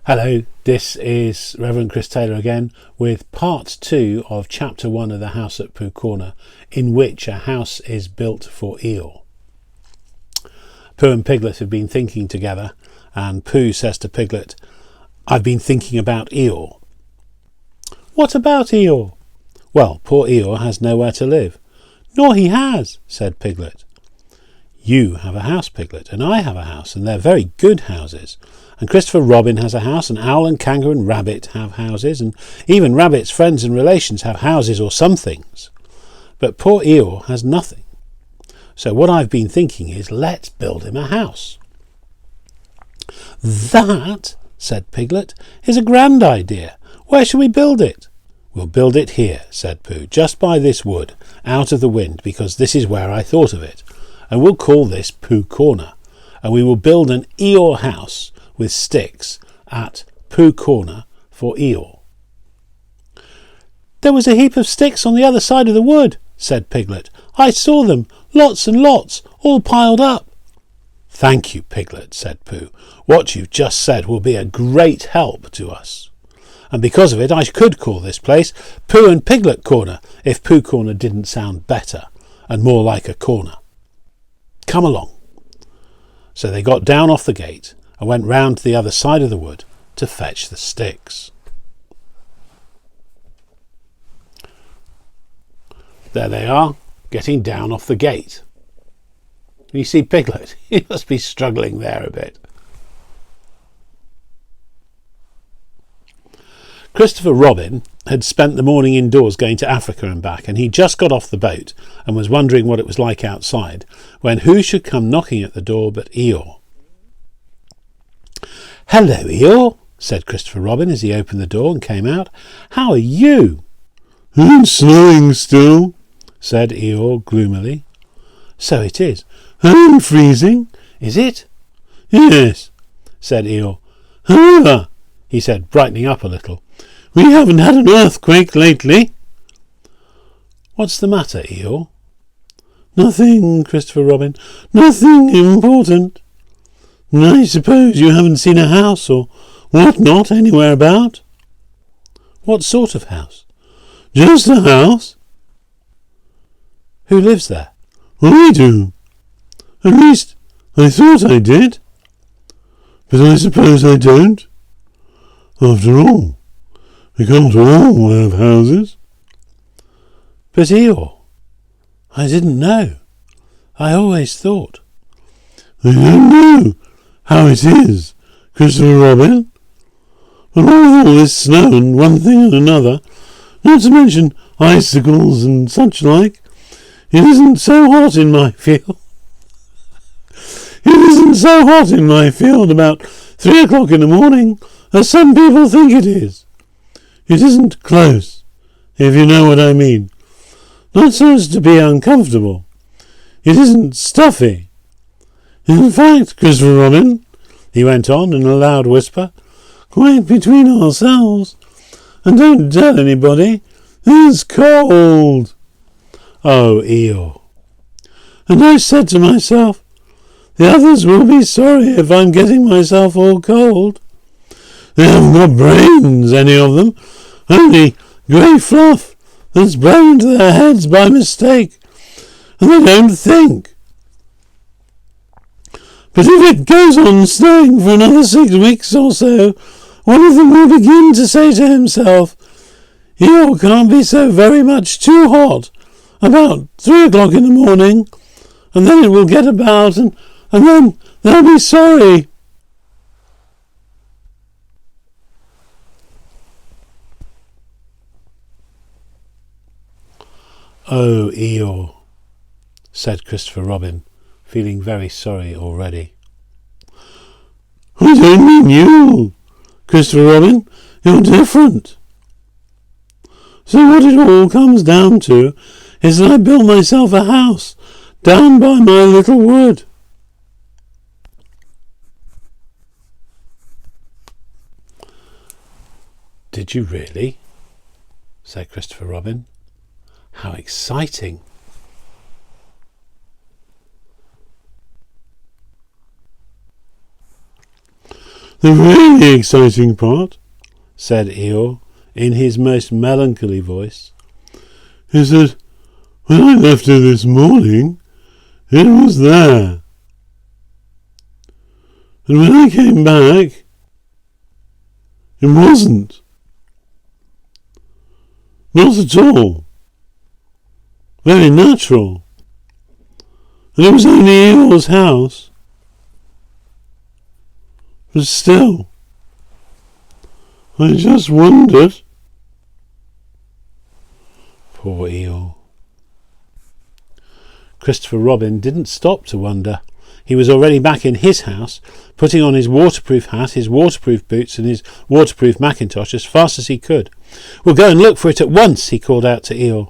Hello, this is Reverend Chris Taylor again with part 2 of chapter 1 of The House at Pooh Corner, in which a house is built for Eeyore. Pooh and Piglet have been thinking together, and Pooh says to Piglet, "I've been thinking about Eeyore." "What about Eeyore?" "Well, poor Eeyore has nowhere to live." "Nor he has," said Piglet. "You have a house, Piglet, and I have a house, and they're very good houses. And Christopher Robin has a house, and Owl and Kangaroo and Rabbit have houses, and even Rabbit's friends and relations have houses or some things. But poor Eeyore has nothing. So what I've been thinking is, let's build him a house." "That," said Piglet, "is a grand idea. Where shall we build it?" "We'll build it here," said Pooh, "just by this wood, out of the wind, because this is where I thought of it. And we'll call this Pooh Corner, and we will build an Eeyore house with sticks at Pooh Corner for Eeyore." "There was a heap of sticks on the other side of the wood," said Piglet. "I saw them, lots and lots, all piled up." "Thank you, Piglet," said Pooh. "What you've just said will be a great help to us. And because of it, I could call this place Pooh and Piglet Corner, if Pooh Corner didn't sound better and more like a corner. Come along." So they got down off the gate and went round to the other side of the wood to fetch the sticks. There they are, getting down off the gate. You see Piglet? He must be struggling there a bit. Christopher Robin had spent the morning indoors going to Africa and back, and he just got off the boat and was wondering what it was like outside, when who should come knocking at the door but Eeyore. "Hello, Eeyore," said Christopher Robin as he opened the door and came out. "How are you?" "I'm snowing still," said Eeyore gloomily. "So it is." "I'm freezing." "Is it?" "Yes," said Eeyore. "However," he said, brightening up a little, "we haven't had an earthquake lately." "What's the matter, Eeyore?" "Nothing, Christopher Robin. Nothing important. I suppose you haven't seen a house or what-not anywhere about?" "What sort of house?" "Just a house." "Who lives there?" "I do. At least, I thought I did. But I suppose I don't. After all, we can't all have houses." "But Eeyore, I didn't know. I always thought." "I don't know how it is, Christopher Robin. But with all this snow and one thing and another, not to mention icicles and such like, it isn't so hot in my field. It isn't so hot in my field about 3 o'clock in the morning as some people think it is. It isn't close, if you know what I mean. Not so as to be uncomfortable. It isn't stuffy. In fact, Christopher Robin," he went on in a loud whisper, "quite between ourselves, and don't tell anybody, it's cold." "Oh, Eeyore." "And I said to myself, the others will be sorry if I'm getting myself all cold. They haven't got brains, any of them, only grey fluff that's blown into their heads by mistake, and they don't think. But if it goes on snowing for another 6 weeks or so, one of them will begin to say to himself, Eeyore can't be so very much too hot, about 3 o'clock in the morning, and then it will get about, and then they'll be sorry." "Oh, Eeyore," said Christopher Robin, feeling very sorry already. "I don't mean you, Christopher Robin. You're different. So what it all comes down to is that I built myself a house down by my little wood." "Did you really?" said Christopher Robin. "How exciting." The really exciting part, said Eeyore, in his most melancholy voice, is that when I left her this morning, it was there. And when I came back, it wasn't. Not at all. Very natural. And it was only Eeyore's house. But still, I just wondered. Poor Eeyore. Christopher Robin didn't stop to wonder. He was already back in his house, putting on his waterproof hat, his waterproof boots and his waterproof mackintosh as fast as he could. "We'll go and look for it at once," he called out to Eeyore.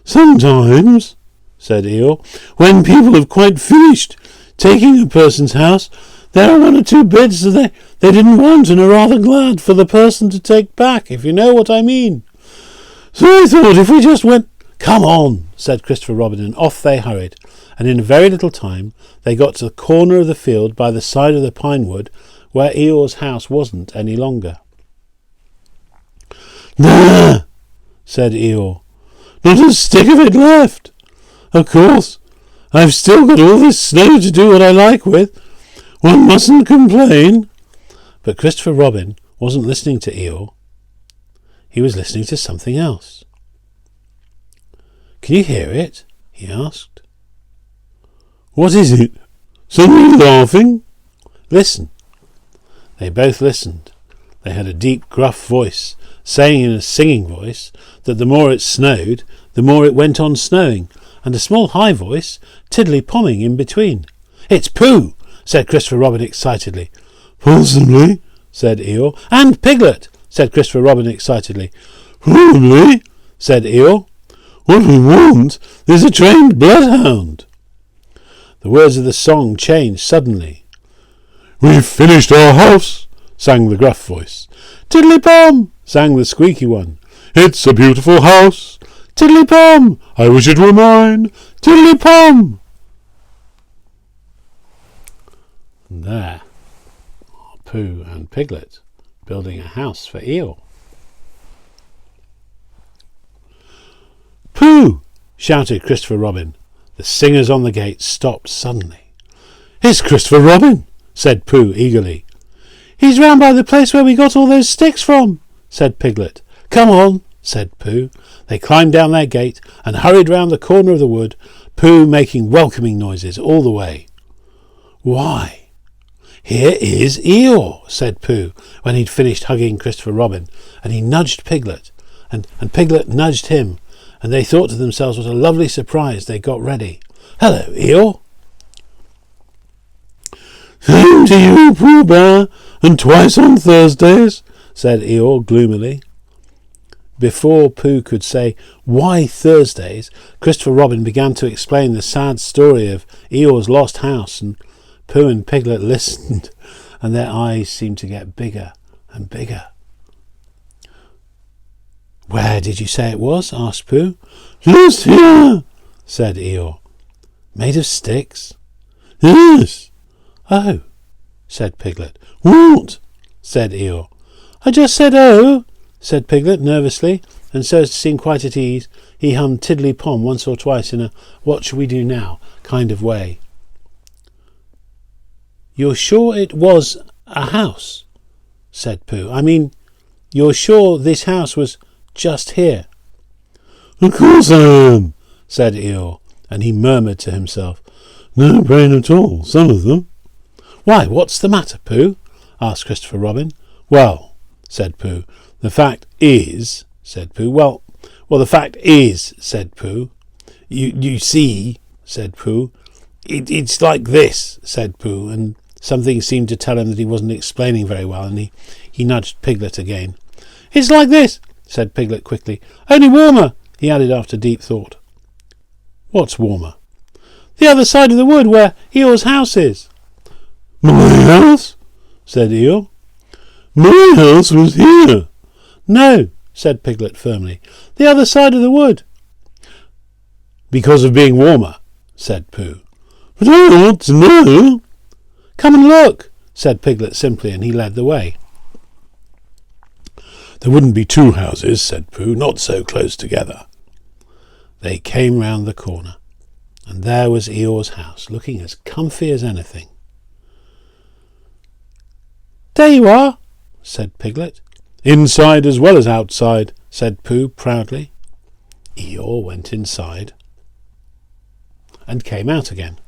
"Sometimes," said Eeyore, "when people have quite finished taking a person's house, there are one or two bits that they didn't want and are rather glad for the person to take back, if you know what I mean. So I thought if we just went—" "Come on," said Christopher Robin, and off they hurried, and in a very little time they got to the corner of the field by the side of the pine wood where Eeyore's house wasn't any longer. "There," said Eeyore. "Not a stick of it left. Of course, I've still got all this snow to do what I like with. One mustn't complain." But Christopher Robin wasn't listening to Eeyore. He was listening to something else. "Can you hear it?" he asked. "What is it? Somebody laughing?" "Listen." They both listened. They had a deep, gruff voice, saying in a singing voice that the more it snowed, the more it went on snowing, and a small high voice, tiddly-pomming in between. "It's Pooh," said Christopher Robin excitedly. "Possibly," said Eeyore. "And Piglet," said Christopher Robin excitedly. "Probably," said Eeyore. "What we want is a trained bloodhound." The words of the song changed suddenly. "We've finished our house," sang the gruff voice. "Tiddly-pom," sang the squeaky one. "It's a beautiful house." "Tiddly-pom, I wish it were mine." tiddly-pom." And there are Pooh and Piglet building a house for Eeyore. "Pooh!" shouted Christopher Robin. The singers on the gate stopped suddenly. "It's Christopher Robin," said Pooh eagerly. "He's round by the place where we got all those sticks from," said Piglet. "Come on," said Pooh. They climbed down their gate and hurried round the corner of the wood, Pooh making welcoming noises all the way. "Why, here is Eeyore," said Pooh when he'd finished hugging Christopher Robin, and he nudged Piglet, and Piglet nudged him, and they thought to themselves what a lovely surprise they got ready. "Hello, Eeyore." "Same to you, Pooh Bear, and twice on Thursdays," said Eeyore gloomily. Before Pooh could say, "Why Thursdays?" Christopher Robin began to explain the sad story of Eeyore's lost house, and Pooh and Piglet listened, and their eyes seemed to get bigger and bigger. "Where did you say it was?" asked Pooh. "Just here," said Eeyore. "Made of sticks?" "Yes." "Oh," said Piglet. "What?" said Eeyore. "I just said oh," said Piglet nervously, and so as to seem quite at ease, he hummed tiddly-pom once or twice in a "what shall we do now" kind of way. "You're sure it was a house?" said Pooh. "I mean, you're sure this house was just here?" "Of course I am," said Eeyore, and he murmured to himself, "No brain at all, some of them." "Why, what's the matter, Pooh?" asked Christopher Robin. "Well," said Pooh, "the fact is," said Pooh. Well, the fact is," said Pooh. You see," said Pooh. It's like this," said Pooh, and something seemed to tell him that he wasn't explaining very well, and he nudged Piglet again. "It's like this," said Piglet quickly. "Only warmer," he added after deep thought. "What's warmer?" "The other side of the wood where Eeyore's house is." "My house?" said Eeyore. "My house was here." "No," said Piglet firmly. "The other side of the wood." "Because of being warmer," said Pooh. "But I ought to know." "Come and look," said Piglet simply, and he led the way. There wouldn't be two houses, said Pooh, not so close together. They came round the corner, and there was Eeyore's house, looking as comfy as anything. There you are, said Piglet. Inside as well as outside, said Pooh proudly. Eeyore went inside and came out again.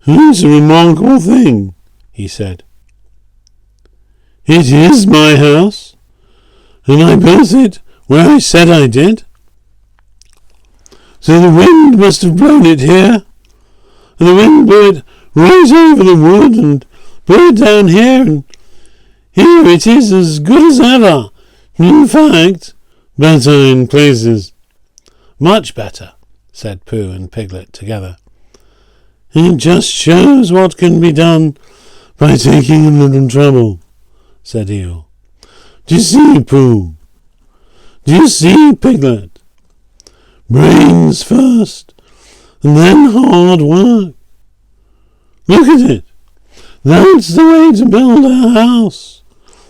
It's a remarkable thing, he said. It is my house, and I built it where I said I did. So the wind must have blown it here, and the wind blew it right over the wood and blew it down here, and here it is as good as ever. In fact, better in places. Much better, said Pooh and Piglet together. It just shows what can be done by taking a little trouble, said Eeyore. Do you see, Pooh? Do you see, Piglet? Brains first, and then hard work. Look at it. That's the way to build a house,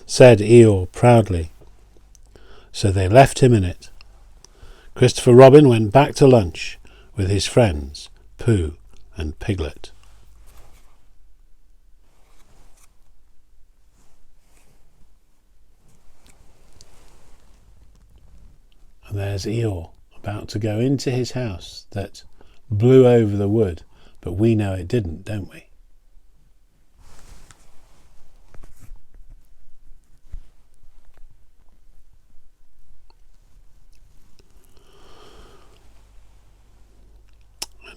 said Eeyore proudly. So they left him in it. Christopher Robin went back to lunch with his friends, Pooh and Piglet. And there's Eeyore about to go into his house that blew over the wood, but we know it didn't, don't we?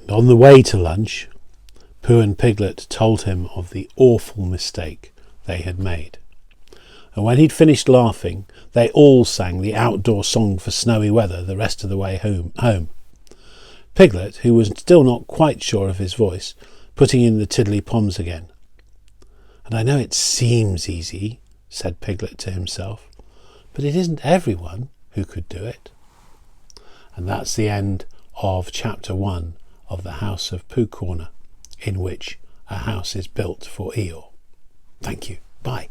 And on the way to lunch, Pooh and Piglet told him of the awful mistake they had made. And when he'd finished laughing, they all sang the outdoor song for snowy weather the rest of the way home. Piglet, who was still not quite sure of his voice, putting in the tiddly-poms again. And I know it seems easy, said Piglet to himself, but it isn't everyone who could do it. And that's the end of chapter 1 of the House of Pooh Corner, in which a house is built for Eeyore. Thank you. Bye.